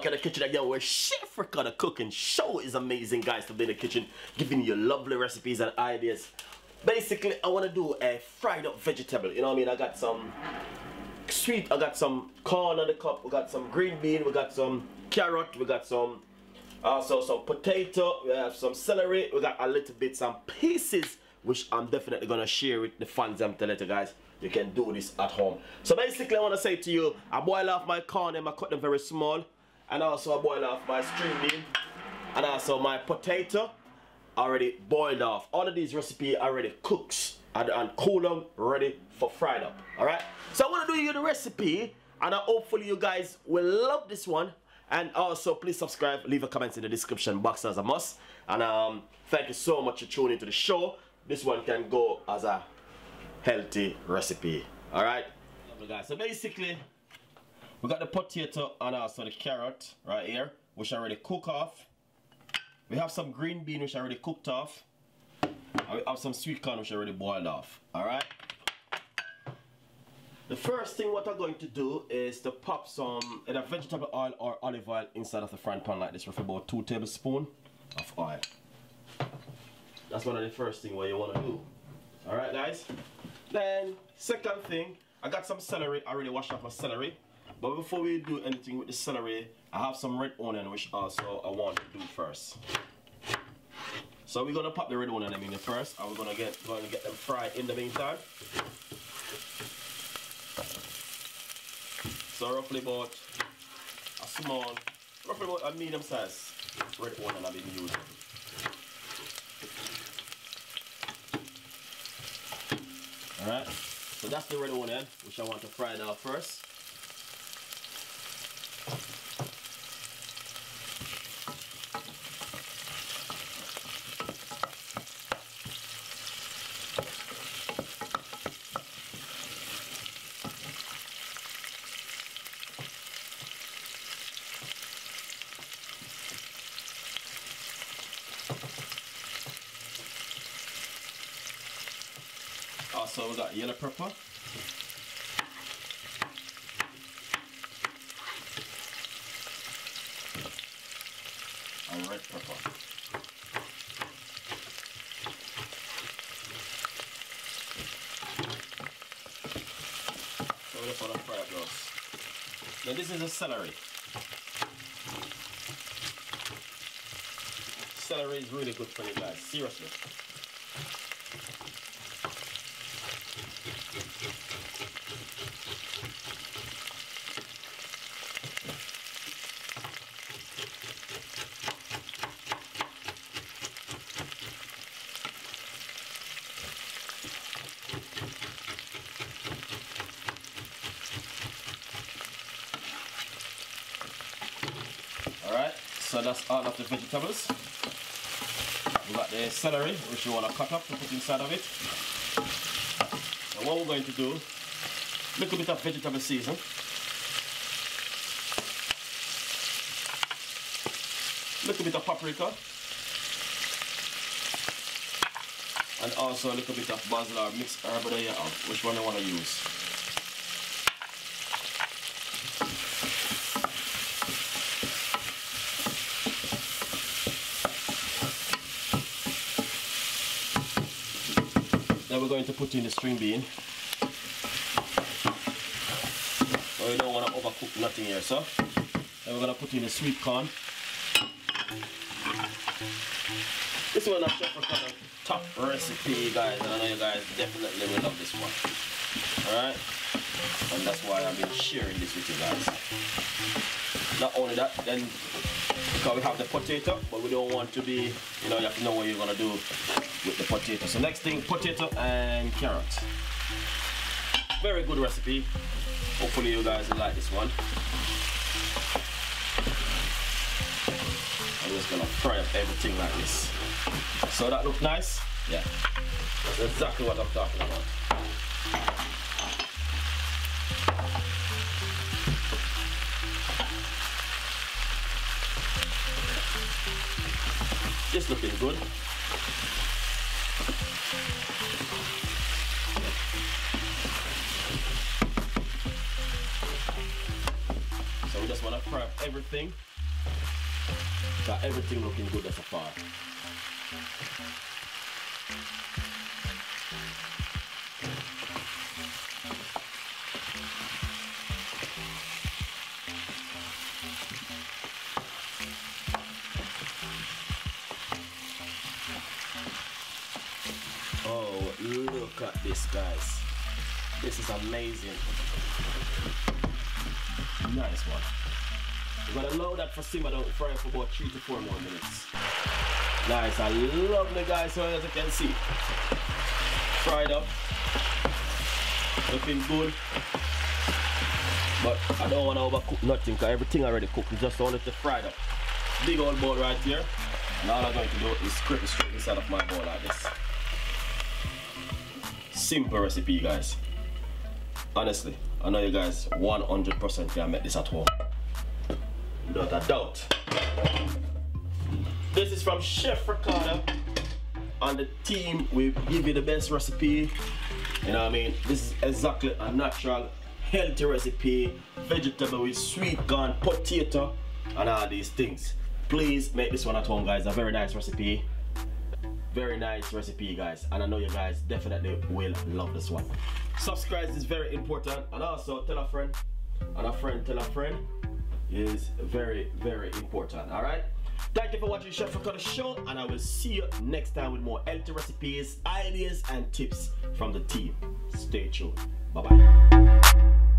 in the kitchen again where Chef Ricardo cooking show is amazing, guys, to be in the kitchen giving you lovely recipes and ideas. Basically, I want to do a fried up vegetable. You know what I mean? I got some sweet, I got some corn on the cup, we got some green bean, we got some carrot, we got some also some potato, we have some celery, we got a little bit some pieces which I'm definitely gonna share with the fans. I'm telling you guys, you can do this at home. So basically I want to say to you, I boil off my corn and I cut them very small, and also I boil off my string bean and also my potato already boiled off. All of these recipes already cooks and cool them ready for fried up. Alright, so I want to do you the recipe, and hopefully you guys will love this one. And also please subscribe, leave a comment in the description box as a must. And thank you so much for tuning into the show. This one can go as a healthy recipe. Alright, guys, so basically we got the potato and also the carrot right here, which I already cook off. We have some green bean which I already cooked off, and we have some sweet corn which I already boiled off. Alright, the first thing what I'm going to do is to pop some either vegetable oil or olive oil inside of the frying pan like this with about 2 tablespoons of oil. That's one of the first things what you want to do. Alright, guys, then second thing, I got some celery. I already washed off my celery, but before we do anything with the celery, I have some red onion which also I want to do first. So we're gonna pop the red onion in the first, and we're gonna get them fried in the meantime. So roughly about a medium size red onion I've been using. Alright, so that's the red onion which I want to fry now first. Also we got yellow pepper, and red pepper. So we're gonna fry up those. Now this is a celery. Celery is really good for you guys, seriously. Alright, so that's all of the vegetables. We got the celery, which you want to cut up to put inside of it. And what we're going to do, a little bit of vegetable season. A little bit of paprika. And also a little bit of basil or mixed herb that you have, which one you want to use. Then we're going to put in the string bean. So we don't want to overcook nothing here, so. Then we're going to put in the sweet corn. This one is Chef Ricardo top recipe, guys, and I know you guys definitely will love this one. Alright? And that's why I've been sharing this with you guys. Not only that, then because we have the potato, but we don't want to be, you know, you have to know what you're going to do with the potato. So next thing, potato and carrot. Very good recipe. Hopefully you guys will like this one. I'm just gonna fry up everything like this. So that look nice? Yeah. That's exactly what I'm talking about. This looking good. So we just want to fry up everything Got everything looking good so far. Oh, look at this, guys. This is amazing. Nice one. We're gonna allow that for simmer down fry for about 3 to 4 more minutes. Nice and lovely, guys. So as you can see, fried up, looking good. But I don't want to overcook nothing because everything already cooked. We just want it to fry up. Big old bowl right here. And all I'm going to do is scrape it straight inside of my bowl like this. Simple recipe, guys. Honestly, I know you guys 100% can make this at home. Without a doubt. This is from Chef Ricardo and the team. We give you the best recipe. You know what I mean? This is exactly a natural, healthy recipe. Vegetable with sweet corn, potato, and all these things. Please make this one at home, guys. A very nice recipe. Very nice recipe, guys, and I know you guys definitely will love this one. Subscribe is very important, and also tell a friend, and a friend tell a friend is very, very important. All right, thank you for watching Chef Ricardo show, and I will see you next time with more healthy recipes, ideas, and tips from the team. Stay tuned. Bye bye.